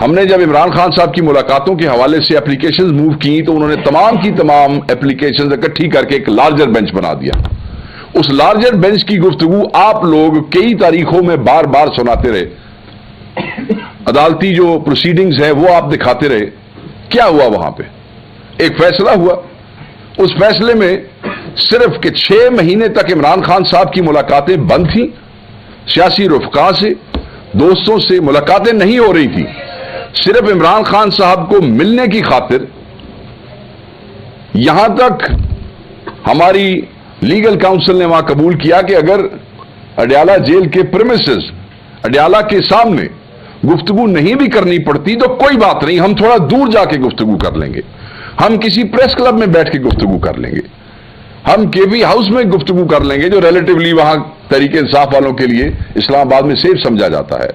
ہم نے جب عمران خان صاحب کی ملاقاتوں کے حوالے سے اپلیکیشنز موو کی تو انہوں نے تمام کی تمام اپلیکیشنز اکٹھی کر کے ایک لارجر بینچ بنا دیا. اس لارجر بینچ کی گفتگو آپ لوگ کئی تاریخوں میں بار بار سناتے رہے, عدالتی جو پروسیڈنگز ہیں وہ آپ دکھاتے رہے. کیا ہوا وہاں پہ؟ ایک فیصلہ ہوا. اس فیصلے میں صرف کہ 6 مہینے تک عمران خان صاحب کی ملاقاتیں بند تھیں, سیاسی رفقا سے, دوستوں سے ملاقاتیں نہیں ہو رہی تھی. صرف عمران خان صاحب کو ملنے کی خاطر یہاں تک ہماری لیگل کاؤنسل نے وہاں قبول کیا کہ اگر اڈیالہ جیل کے پریمیسز, اڈیالہ کے سامنے گفتگو نہیں بھی کرنی پڑتی تو کوئی بات نہیں, ہم تھوڑا دور جا کے گفتگو کر لیں گے, ہم کسی پریس کلب میں بیٹھ کے گفتگو کر لیں گے, ہم کے پی ہاؤس میں گفتگو کر لیں گے جو ریلیٹیولی وہاں تحریک انصاف والوں کے لیے اسلام آباد میں سیف سمجھا جاتا ہے.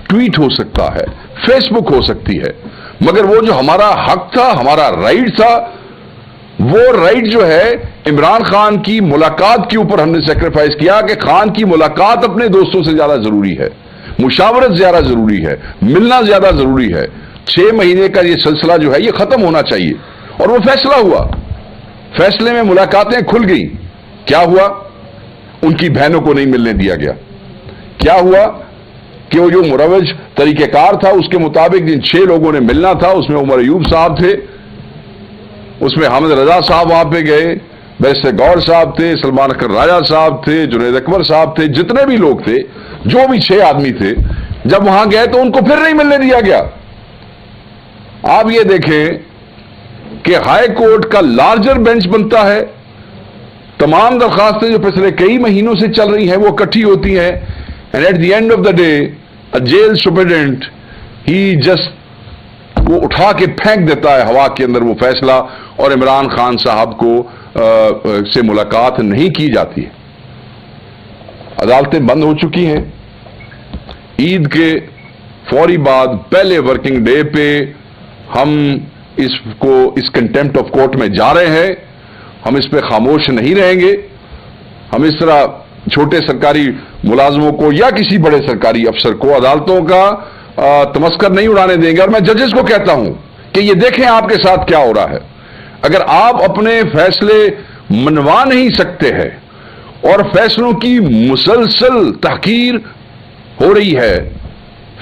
ٹویٹ ہو سکتا ہے, فیس بک ہو سکتی ہے, مگر وہ جو ہمارا حق تھا, ہمارا رائٹ تھا, وہ رائٹ جو ہے عمران خان کی ملاقات کے اوپر ہم نے سیکریفائز کیا کہ خان کی ملاقات اپنے دوستوں سے زیادہ ضروری ہے, مشاورت زیادہ ضروری ہے, ملنا زیادہ ضروری ہے. 6 مہینے کا یہ سلسلہ جو ہے یہ ختم ہونا چاہیے. اور وہ فیصلہ ہوا, فیصلے میں ملاقاتیں کھل گئیں. کیا ہوا؟ ان کی بہنوں کو نہیں ملنے دیا گیا. کیا ہوا کہ وہ جو مروج طریقہ کار تھا اس کے مطابق جن 6 لوگوں نے ملنا تھا اس میں عمر ایوب صاحب تھے, اس میں حامد رضا صاحب وہاں پہ گئے, بیرسٹر گور صاحب تھے, سلمان اکر راجہ صاحب تھے, جنید اکبر صاحب تھے, جتنے بھی لوگ تھے, جو بھی 6 آدمی تھے, جب وہاں گئے تو ان کو پھر نہیں ملنے دیا گیا. آپ یہ دیکھیں کہ ہائی کورٹ کا لارجر بینچ بنتا ہے, تمام درخواستیں جو پچھلے کئی مہینوں سے چل رہی ہیں وہ اکٹھی ہوتی ہیں, and at the end of the day jail superintendent ہی جسٹ وہ اٹھا کے پھینک دیتا ہے ہوا کے اندر وہ فیصلہ, اور عمران خان صاحب کو سے ملاقات نہیں کی جاتی. عدالتیں بند ہو چکی ہیں. عید کے فوری بعد پہلے ورکنگ ڈے پہ ہم اس کنٹیمپٹ آف کورٹ میں جا رہے ہیں. ہم اس پہ خاموش نہیں رہیں گے. ہم اس طرح چھوٹے سرکاری ملازموں کو یا کسی بڑے سرکاری افسر کو عدالتوں کا تمسخر نہیں اڑانے دیں گے. اور میں ججز کو کہتا ہوں کہ یہ دیکھیں آپ کے ساتھ کیا ہو رہا ہے. اگر آپ اپنے فیصلے منوا نہیں سکتے ہیں اور فیصلوں کی مسلسل تحقیر ہو رہی ہے,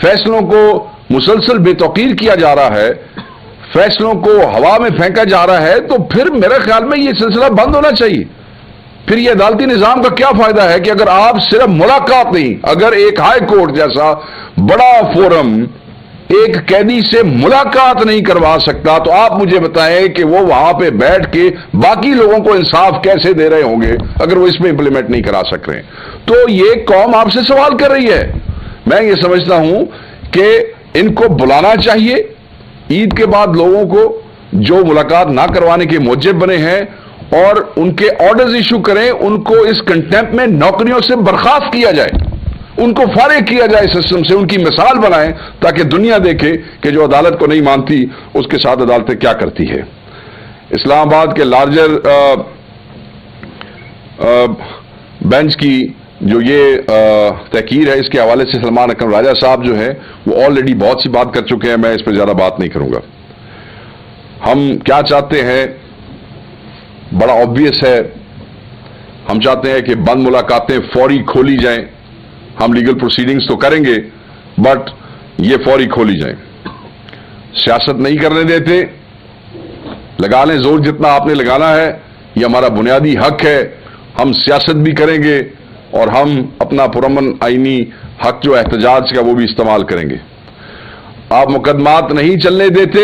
فیصلوں کو مسلسل بے توقیر کیا جا رہا ہے, فیصلوں کو ہوا میں پھینکا جا رہا ہے, تو پھر میرے خیال میں یہ سلسلہ بند ہونا چاہیے. پھر یہ عدالتی نظام کا کیا فائدہ ہے کہ اگر آپ صرف ملاقات نہیں, اگر ایک ہائی کورٹ جیسا بڑا فورم ایک قیدی سے ملاقات نہیں کروا سکتا, تو آپ مجھے بتائیں کہ وہ وہاں پہ بیٹھ کے باقی لوگوں کو انصاف کیسے دے رہے ہوں گے اگر وہ اس میں امپلیمنٹ نہیں کرا سک رہے. تو یہ قوم آپ سے سوال کر رہی ہے. میں یہ سمجھتا ہوں کہ ان کو بلانا چاہیے عید کے بعد لوگوں کو جو ملاقات نہ کروانے کے موجب بنے ہیں, اور ان کے آرڈرز ایشو کریں, ان کو اس کنٹیمپٹ میں نوکریوں سے برخاست کیا جائے, ان کو فارغ کیا جائے سسٹم سے, ان کی مثال بنائیں تاکہ دنیا دیکھے کہ جو عدالت کو نہیں مانتی اس کے ساتھ عدالتیں کیا کرتی ہے. اسلام آباد کے لارجر بینچ کی جو یہ تحقیر ہے اس کے حوالے سے سلمان اکرم راجہ صاحب جو ہیں وہ آلریڈی بہت سی بات کر چکے ہیں, میں اس پہ زیادہ بات نہیں کروں گا. ہم کیا چاہتے ہیں بڑا آبویس ہے, ہم چاہتے ہیں کہ بند ملاقاتیں فوری کھولی جائیں. ہم لیگل پروسیڈنگز تو کریں گے بٹ یہ فوری کھولی جائیں. سیاست نہیں کرنے دیتے, لگا لیں زور جتنا آپ نے لگانا ہے, یہ ہمارا بنیادی حق ہے. ہم سیاست بھی کریں گے اور ہم اپنا پرامن آئینی حق جو احتجاج کا وہ بھی استعمال کریں گے. آپ مقدمات نہیں چلنے دیتے,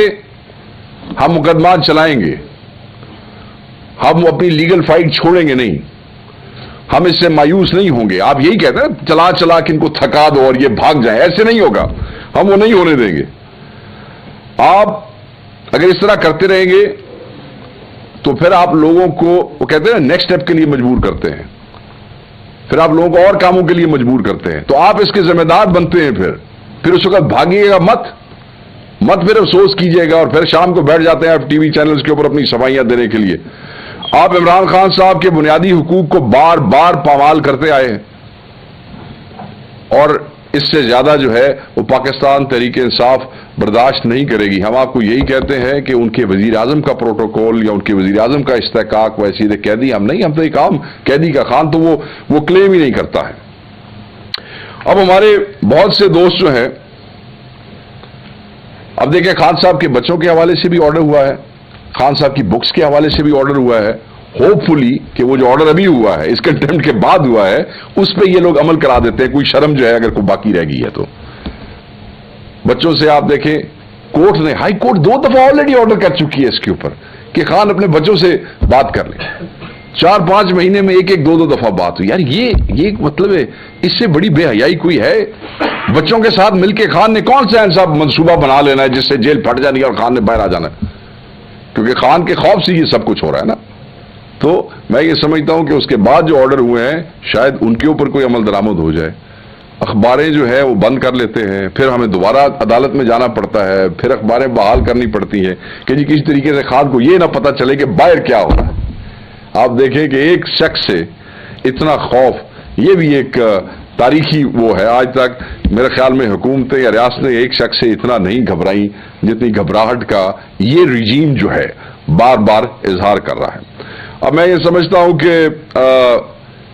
ہم مقدمات چلائیں گے. ہم اپنی لیگل فائٹ چھوڑیں گے نہیں, ہم اس سے مایوس نہیں ہوں گے. آپ یہی کہتے ہیں چلا چلا کہ ان کو تھکا دو اور یہ بھاگ جائیں, ایسے نہیں ہوگا, ہم وہ نہیں ہونے دیں گے. آپ اگر اس طرح کرتے رہیں گے تو پھر آپ لوگوں کو وہ کہتے ہیں نیکسٹ اسٹیپ کے لیے مجبور کرتے ہیں, پھر آپ لوگوں کو اور کاموں کے لیے مجبور کرتے ہیں, تو آپ اس کے ذمہ دار بنتے ہیں. پھر اس وقت بھاگیے گا مت پھر افسوس کیجیے گا, اور پھر شام کو بیٹھ جاتے ہیں آپ ٹی وی چینلز کے اوپر اپنی صفائیاں دینے کے لیے. آپ عمران خان صاحب کے بنیادی حقوق کو بار بار پامال کرتے آئے ہیں, اور اس سے زیادہ جو ہے وہ پاکستان تحریک انصاف برداشت نہیں کرے گی. ہم آپ کو یہی کہتے ہیں کہ ان کے وزیر اعظم کا پروٹوکول یا ان کے وزیر اعظم کا استحقاق ویسے قیدی ہم نہیں، ہم تو ایک عام قیدی کا خان تو وہ کلیم ہی نہیں کرتا ہے. اب ہمارے بہت سے دوست جو ہیں، اب دیکھیں خان صاحب کے بچوں کے حوالے سے بھی آرڈر ہوا ہے، خان صاحب کی بکس کے حوالے سے بھی آرڈر ہوا ہے. ہوپ فلی کہ وہ جو آرڈر ابھی ہوا ہے اس کنٹمپٹ کے بعد ہوا ہے اس پہ یہ لوگ عمل کرا دیتے ہیں. کوئی شرم جو ہے اگر کوئی باقی رہ گئی ہے تو بچوں سے آپ دیکھیں کورٹ نے، ہائی کورٹ 2 دفعہ آلریڈی آرڈر کر چکی ہے اس کے اوپر کہ خان اپنے بچوں سے بات کر لیں. 4-5 مہینے میں ایک 2 دفعہ بات ہوئی. یار یہ مطلب ہے اس سے بڑی بے حیائی کوئی ہے؟ بچوں کے ساتھ مل کے خان نے کون سا ایسا منصوبہ بنا لینا ہے جس سے جیل پھٹ جانی ہے اور خان نے باہر آ جانا ہے؟ کیونکہ خان کے خوف سے یہ سب کچھ ہو رہا ہے نا. تو میں یہ سمجھتا ہوں کہ اس کے بعد جو آرڈر ہوئے ہیں شاید ان کے اوپر کوئی عمل درآمد ہو جائے. اخباریں جو ہے وہ بند کر لیتے ہیں، پھر ہمیں دوبارہ عدالت میں جانا پڑتا ہے، پھر اخباریں بحال کرنی پڑتی ہیں کہ جی کسی طریقے سے خان کو یہ نہ پتہ چلے کہ باہر کیا ہو رہا ہے. آپ دیکھیں کہ ایک شخص سے اتنا خوف، یہ بھی ایک تاریخی وہ ہے. آج تک میرے خیال میں حکومتیں یا ریاستیں ایک شخص سے اتنا نہیں گھبرائیں جتنی گھبراہٹ کا یہ رجیم جو ہے بار بار اظہار کر رہا ہے. اب میں یہ سمجھتا ہوں کہ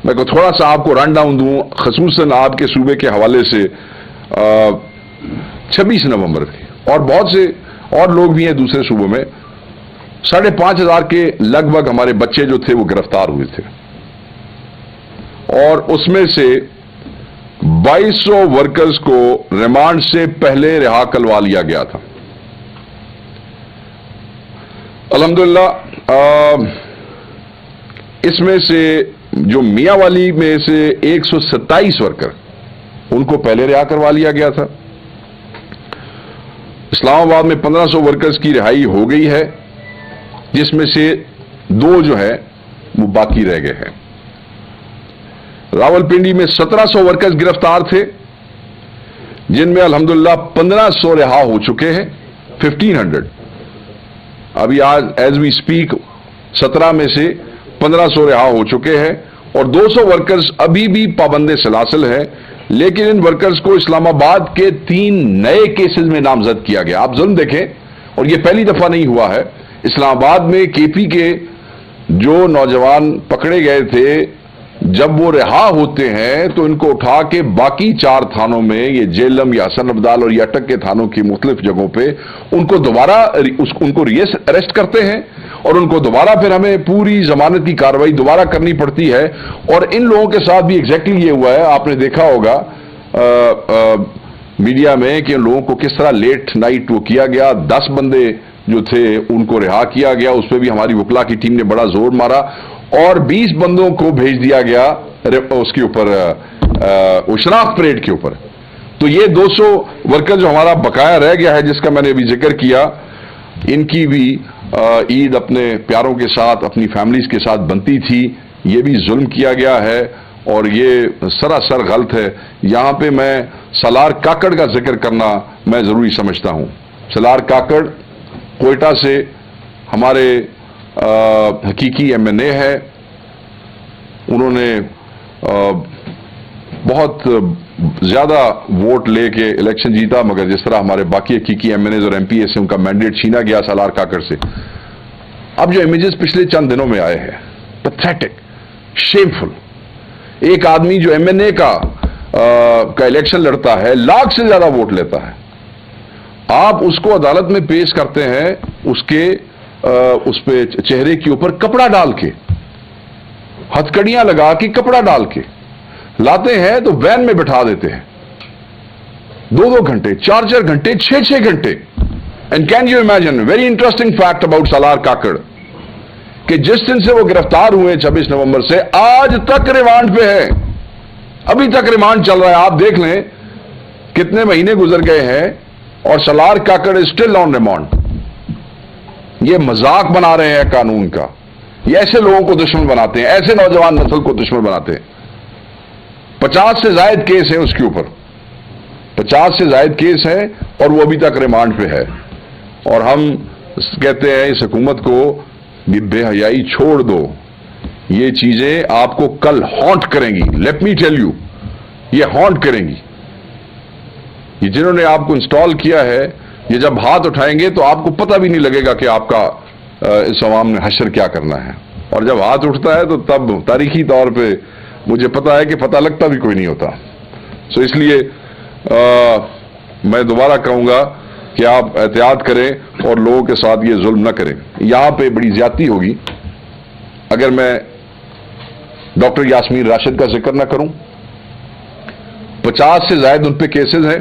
میں کو تھوڑا سا آپ کو رن ڈاؤن دوں، خصوصاً آپ کے صوبے کے حوالے سے. 26 نومبر اور بہت سے اور لوگ بھی ہیں دوسرے صوبوں میں، 5,500 کے لگ بھگ ہمارے بچے جو تھے وہ گرفتار ہوئے تھے، اور اس میں سے 2200 ورکرز کو ریمانڈ سے پہلے رہا کروا لیا گیا تھا. الحمدللہ اس میں سے جو میاں والی میں سے 127 ورکر ان کو پہلے رہا کروا لیا گیا تھا. اسلام آباد میں 1500 ورکرز کی رہائی ہو گئی ہے، جس میں سے 2 جو ہے وہ باقی رہ گئے ہیں. راولپنڈی میں 1700 ورکرز گرفتار تھے، جن میں الحمدللہ 1500 رہا ہو چکے ہیں. 1500 ابھی آج ایز وی اسپیک 17 میں سے 1500 رہا ہو چکے ہیں، اور 200 ورکرز ابھی بھی پابند سلاسل ہیں. لیکن ان ورکرز کو اسلام آباد کے 3 نئے کیسز میں نامزد کیا گیا. آپ ظلم دیکھیں، اور یہ پہلی دفعہ نہیں ہوا ہے. اسلام آباد میں کے پی کے جو نوجوان پکڑے گئے تھے، جب وہ رہا ہوتے ہیں تو ان کو اٹھا کے باقی 4 تھانوں میں، یہ جیلم یا حسن ابدال اور یہ اٹک کے تھانوں کی مختلف جگہوں پہ ان کو دوبارہ ان کو اریسٹ کرتے ہیں، اور ان کو دوبارہ پھر ہمیں پوری ضمانت کی کارروائی دوبارہ کرنی پڑتی ہے. اور ان لوگوں کے ساتھ بھی ایگزیکٹلی یہ ہوا ہے. آپ نے دیکھا ہوگا میڈیا میں کہ ان لوگوں کو کس طرح لیٹ نائٹ وہ کیا گیا. 10 بندے جو تھے ان کو رہا کیا گیا، اس پہ بھی ہماری وکلا کی ٹیم نے بڑا زور مارا، اور 20 بندوں کو بھیج دیا گیا اس کے اوپر شناخت پریڈ کے اوپر. تو یہ 200 ورکر جو ہمارا بقایا رہ گیا ہے، جس کا میں نے ابھی ذکر کیا، ان کی بھی عید اپنے پیاروں کے ساتھ، اپنی فیملیز کے ساتھ بنتی تھی. یہ بھی ظلم کیا گیا ہے اور یہ سراسر غلط ہے. یہاں پہ میں سالار کاکڑ کا ذکر کرنا میں ضروری سمجھتا ہوں. سالار کاکڑ کوئٹہ سے ہمارے حقیقی MNA ہے. انہوں نے بہت زیادہ ووٹ لے کے الیکشن جیتا، مگر جس طرح ہمارے باقی حقیقی MNAs اور MPA سے ان کا مینڈیٹ چھینا گیا سالار کاکڑ سے. اب جو امیجز پچھلے چند دنوں میں آئے ہیں، پیتھیٹک، شیمفل. ایک آدمی جو MNA کا الیکشن لڑتا ہے، 1 لاکھ سے زیادہ ووٹ لیتا ہے، آپ اس کو عدالت میں پیش کرتے ہیں اس پہ چہرے کے اوپر کپڑا ڈال کے، ہتھکڑیاں لگا کے کپڑا ڈال کے لاتے ہیں تو وین میں بٹھا دیتے ہیں. 2 گھنٹے، 4 گھنٹے، 6 گھنٹے. And can you imagine very interesting fact about Salar Kakar کہ جس دن سے وہ گرفتار ہوئے 26 نومبر سے آج تک ریمانڈ پہ ہے. ابھی تک ریمانڈ چل رہا ہے. آپ دیکھ لیں کتنے مہینے گزر گئے ہیں اور Salar Kakar is still on remand. یہ مذاق بنا رہے ہیں قانون کا. یہ ایسے لوگوں کو دشمن بناتے ہیں، ایسے نوجوان نسل کو دشمن بناتے ہیں. 50 سے زائد کیس ہیں اس کے اوپر، 50 سے زائد کیس ہیں، اور وہ ابھی تک ریمانڈ پہ ہے. اور ہم کہتے ہیں اس حکومت کو بے حیائی چھوڑ دو. یہ چیزیں آپ کو کل ہانٹ کریں گی. لیٹ می ٹیل یو، یہ ہانٹ کریں گی. یہ جنہوں نے آپ کو انسٹال کیا ہے، یہ جب ہاتھ اٹھائیں گے تو آپ کو پتہ بھی نہیں لگے گا کہ آپ کا اس عوام نے حشر کیا کرنا ہے، اور جب ہاتھ اٹھتا ہے تو تب تاریخی طور پہ مجھے پتا ہے کہ پتہ لگتا بھی کوئی نہیں ہوتا۔ سو اس لیے میں دوبارہ کہوں گا کہ آپ احتیاط کریں اور لوگوں کے ساتھ یہ ظلم نہ کریں۔ یہاں پہ بڑی زیادتی ہوگی اگر میں ڈاکٹر یاسمین راشد کا ذکر نہ کروں۔ 50 سے زائد ان پہ کیسز ہیں،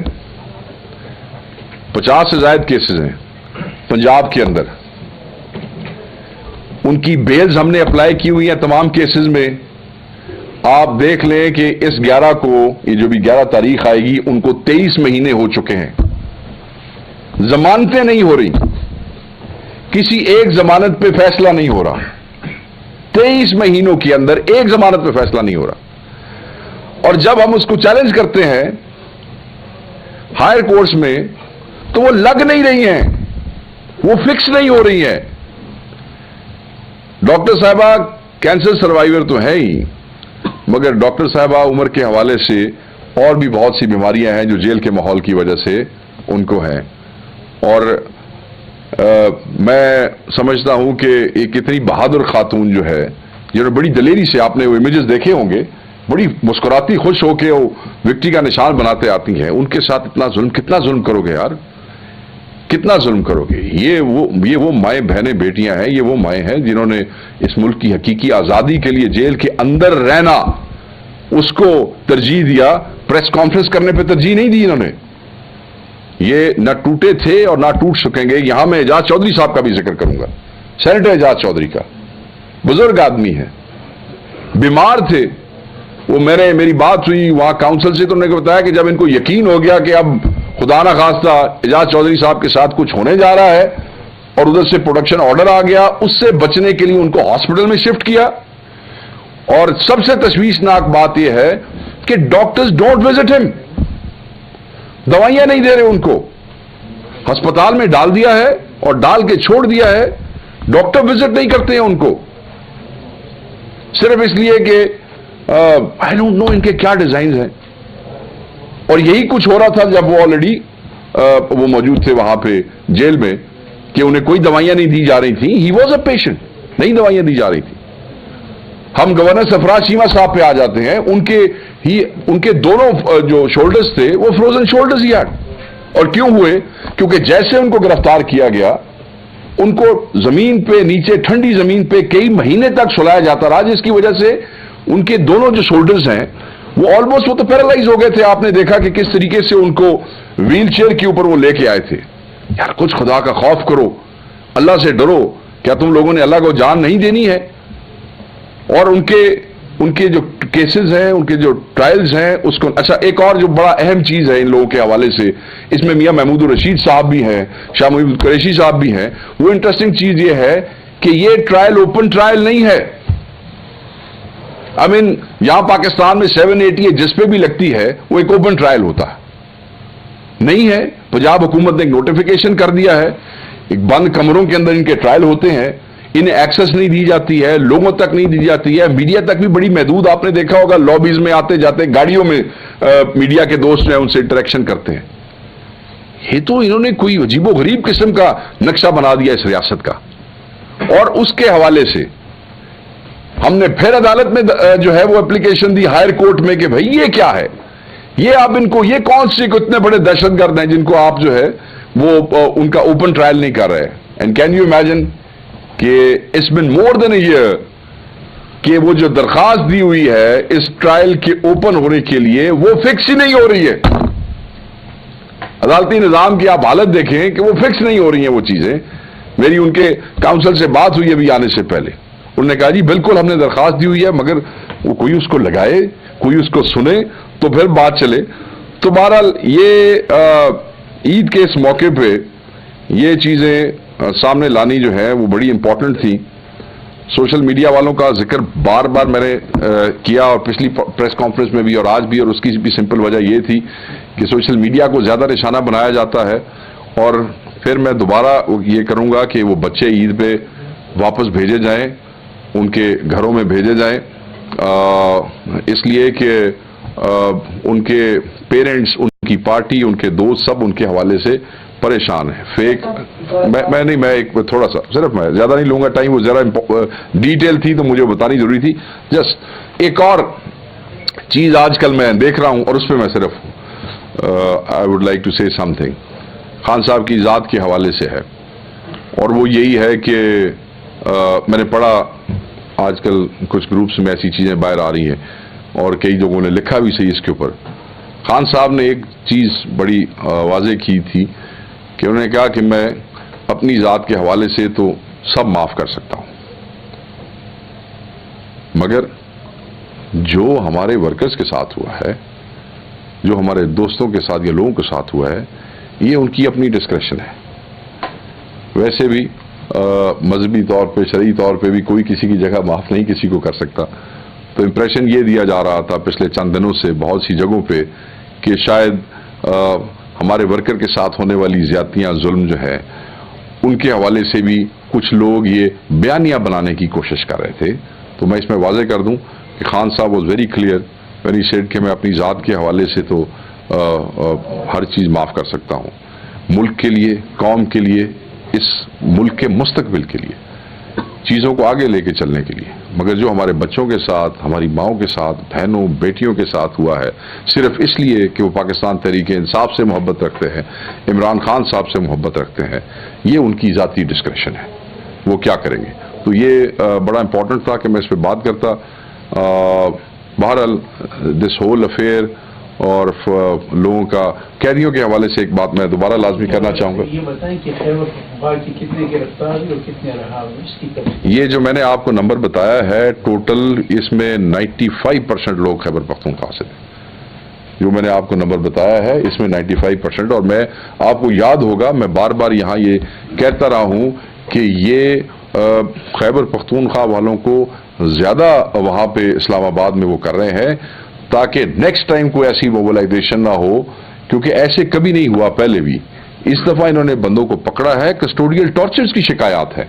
50 سے زائد کیسز ہیں پنجاب کے اندر۔ ان کی بیلز ہم نے اپلائی کی ہوئی ہیں تمام کیسز میں۔ آپ دیکھ لیں کہ اس 11 کو، یہ جو بھی 11 تاریخ آئے گی، ان کو 23 مہینے ہو چکے ہیں، ضمانتیں نہیں ہو رہی، کسی ایک ضمانت پہ فیصلہ نہیں ہو رہا، 23 مہینوں کے اندر ایک ضمانت پہ فیصلہ نہیں ہو رہا۔ اور جب ہم اس کو چیلنج کرتے ہیں ہائر کورٹس میں تو وہ لگ نہیں رہی ہیں، وہ فکس نہیں ہو رہی ہیں۔ ڈاکٹر صاحبہ کینسر سروائیور تو ہے ہی، مگر ڈاکٹر صاحبہ عمر کے حوالے سے اور بھی بہت سی بیماریاں ہیں جو جیل کے ماحول کی وجہ سے ان کو ہیں۔ اور میں سمجھتا ہوں کہ ایک اتنی بہادر خاتون جو ہے، جو بڑی دلیری سے، آپ نے وہ امیجز دیکھے ہوں گے، بڑی مسکراتی خوش ہو کے وہ وکٹری کا نشان بناتے آتی ہیں، ان کے ساتھ اتنا ظلم، کتنا ظلم کرو گے یار، کتنا ظلم کرو گے؟ یہ وہ مائیں بہنیں بیٹیاں ہیں، یہ وہ مائیں ہیں جنہوں نے اس ملک کی حقیقی آزادی کے لیے جیل کے اندر رہنا اس کو ترجیح دیا، پریس کانفرنس کرنے پہ ترجیح نہیں دی انہوں نے۔ یہ نہ ٹوٹے تھے اور نہ ٹوٹ سکیں گے۔ یہاں میں اعجاز چودھری صاحب کا بھی ذکر کروں گا، سینیٹر اعجاز چودھری کا، بزرگ آدمی ہے، بیمار تھے وہ۔ میری بات ہوئی وہاں کاؤنسل سے تو انہوں نے بتایا کہ جب ان کو یقین ہو گیا کہ اب خدا نہ خواستہ اعجاز چودھری صاحب کے ساتھ کچھ ہونے جا رہا ہے اور ادھر سے پروڈکشن آرڈر آ گیا، اس سے بچنے کے لیے ان کو ہاسپٹل میں شفٹ کیا۔ اور سب سے تشویشناک بات یہ ہے کہ ڈاکٹرز ڈونٹ وزٹ ہم، دوائیاں نہیں دے رہے ان کو، ہسپتال میں ڈال دیا ہے اور ڈال کے چھوڑ دیا ہے، ڈاکٹر وزٹ نہیں کرتے ہیں ان کو، صرف اس لیے کہ آئی ڈونٹ نو ان کے کیا ڈیزائنز ہیں۔ اور یہی کچھ ہو رہا تھا جب وہ آلریڈی وہ موجود تھے وہاں پہ جیل میں، کہ انہیں کوئی دوائیاں نہیں دی جا رہی تھیں۔ ہی واز اے پیشنٹ، نہیں دوائیاں دی جا رہی تھیں۔ ہم گورنر سرفراز چیمہ صاحب پہ آ جاتے ہیں، ان کے دونوں جو شولڈرز تھے وہ فروزن شولڈرز ہی ہیں۔ اور کیوں ہوئے؟ کیونکہ جیسے ان کو گرفتار کیا گیا، ان کو زمین پہ، نیچے ٹھنڈی زمین پہ کئی مہینے تک سلایا جاتا رہا، جس کی وجہ سے ان کے دونوں جو شولڈرز ہیں وہ آلموسٹ وہ تو پیرالائز ہو گئے تھے۔ آپ نے دیکھا کہ کس طریقے سے ان کو ویل چیئر کے اوپر وہ لے کے آئے تھے۔ یار کچھ خدا کا خوف کرو، اللہ سے ڈرو، کیا تم لوگوں نے اللہ کو جان نہیں دینی ہے؟ اور ان کے جو کیسز ہیں، ان کے جو ٹرائلز ہیں، اس کو اچھا ایک اور جو بڑا اہم چیز ہے ان لوگوں کے حوالے سے، اس میں میاں محمود الرشید صاحب بھی ہیں، شاہ محمود قریشی صاحب بھی ہیں۔ وہ انٹرسٹنگ چیز یہ ہے کہ یہ ٹرائل اوپن ٹرائل نہیں ہے۔ یہاں پاکستان میں 780 جس پہ بھی لگتی ہے وہ ایک اوپن ٹرائل ہوتا ہے، نہیں ہے۔ پنجاب حکومت نے ایک نوٹیفیکیشن کر دیا ہے، ایک بند کمروں کے اندر ان کے ٹرائل ہوتے ہیں، انہیں ایکسس نہیں دی جاتی ہے، لوگوں تک نہیں دی جاتی ہے، میڈیا تک بھی بڑی محدود۔ آپ نے دیکھا ہوگا لابیز میں آتے جاتے گاڑیوں میں میڈیا کے دوست ہیں ان سے انٹریکشن کرتے ہیں۔ یہ تو انہوں نے کوئی عجیب و غریب قسم کا نقشہ بنا دیا اس ریاست کا۔ اور اس کے حوالے سے ہم نے پھر عدالت میں جو ہے وہ اپلیکیشن دی ہائر کورٹ میں کہ بھئی یہ کیا ہے، یہ آپ ان کو، یہ کون سے اتنے بڑے دہشت گرد ہیں جن کو آپ جو ہے وہ ان کا اوپن ٹرائل نہیں کر رہے۔ اینڈ کین یو امیجن کہ it's been more than a year کہ وہ جو درخواست دی ہوئی ہے اس ٹرائل کے اوپن ہونے کے لیے وہ فکس ہی نہیں ہو رہی ہے۔ عدالتی نظام کی آپ حالت دیکھیں کہ وہ فکس نہیں ہو رہی ہیں وہ چیزیں۔ میری ان کے کاؤنسل سے بات ہوئی ابھی آنے سے پہلے، انہوں نے کہا جی بالکل ہم نے درخواست دی ہوئی ہے، مگر وہ کوئی اس کو لگائے، کوئی اس کو سنے تو پھر بات چلے۔ تو بہرحال یہ عید کے اس موقع پہ یہ چیزیں سامنے لانی جو ہے وہ بڑی امپورٹنٹ تھی۔ سوشل میڈیا والوں کا ذکر بار بار میں نے کیا، اور پچھلی پریس کانفرنس میں بھی اور آج بھی، اور اس کی بھی سمپل وجہ یہ تھی کہ سوشل میڈیا کو زیادہ نشانہ بنایا جاتا ہے۔ اور پھر میں دوبارہ یہ کروں گا کہ وہ بچے عید پہ واپس بھیجے جائیں، ان کے گھروں میں بھیجے جائیں، اس لیے کہ ان کے پیرنٹس کی پارٹی ان کے دوست سب ان کے حوالے سے پریشان ہیں. فیک میں ایک تھوڑا سا صرف میں زیادہ نہیں لوں گا ٹائم, وہ ذرا ڈیٹیل تھی تو مجھے بتانی ضروری تھی. جسٹ ایک اور چیز آج کل میں دیکھ رہا ہوں اور اس پہ میں صرف آئی ووڈ لائک ٹو سے سم تھنگ خان صاحب کی ذات کے حوالے سے ہے, اور وہ یہی ہے کہ میں نے پڑھا آج کل کچھ گروپس میں ایسی چیزیں باہر آ رہی ہیں اور کئی لوگوں نے لکھا بھی صحیح اس کے اوپر. خان صاحب نے ایک چیز بڑی واضح کی تھی کہ انہوں نے کہا کہ میں اپنی ذات کے حوالے سے تو سب معاف کر سکتا ہوں, مگر جو ہمارے ورکرز کے ساتھ ہوا ہے, جو ہمارے دوستوں کے ساتھ یا لوگوں کے ساتھ ہوا ہے, یہ ان کی اپنی ڈسکریشن ہے. ویسے بھی مذہبی طور پہ شرعی طور پہ بھی کوئی کسی کی جگہ معاف نہیں کسی کو کر سکتا. تو امپریشن یہ دیا جا رہا تھا پچھلے چند دنوں سے بہت سی جگہوں پہ کہ شاید ہمارے ورکر کے ساتھ ہونے والی زیادتیاں, ظلم جو ہے, ان کے حوالے سے بھی کچھ لوگ یہ بیانیہ بنانے کی کوشش کر رہے تھے. تو میں اس میں واضح کر دوں کہ خان صاحب was very clear when he said کہ میں اپنی ذات کے حوالے سے تو ہر چیز معاف کر سکتا ہوں, ملک کے لیے, قوم کے لیے, اس ملک کے مستقبل کے لیے, چیزوں کو آگے لے کے چلنے کے لیے. مگر جو ہمارے بچوں کے ساتھ, ہماری ماؤں کے ساتھ, بہنوں بیٹیوں کے ساتھ ہوا ہے صرف اس لیے کہ وہ پاکستان تحریک انصاف سے محبت رکھتے ہیں, عمران خان صاحب سے محبت رکھتے ہیں, یہ ان کی ذاتی ڈسکریشن ہے, وہ کیا کریں گے. تو یہ بڑا امپورٹنٹ تھا کہ میں اس پہ بات کرتا. بہرحال دس ہول افیئر اور لوگوں کا قیدیوں کے حوالے سے ایک بات میں دوبارہ لازمی کرنا چاہوں گا. یہ بتائیں کہ خیبر پختونخوا کی کتنے گرفتار اور کتنے رہا ہوئے, اس کی یہ جو میں نے آپ کو نمبر بتایا ہے ٹوٹل, اس میں 95% لوگ خیبر پختونخوا سے تھے. جو میں نے آپ کو نمبر بتایا ہے اس میں 95%, اور میں آپ کو یاد ہوگا میں بار بار یہاں یہ کہتا رہا ہوں کہ یہ خیبر پختونخوا والوں کو زیادہ وہاں پہ اسلام آباد میں وہ کر رہے ہیں تاکہ نیکسٹ ٹائم کوئی ایسی موبلائزیشن نہ ہو, کیونکہ ایسے کبھی نہیں ہوا پہلے بھی. اس دفعہ انہوں نے بندوں کو پکڑا ہے, کسٹوڈیل ٹارچرز کی شکایات ہے.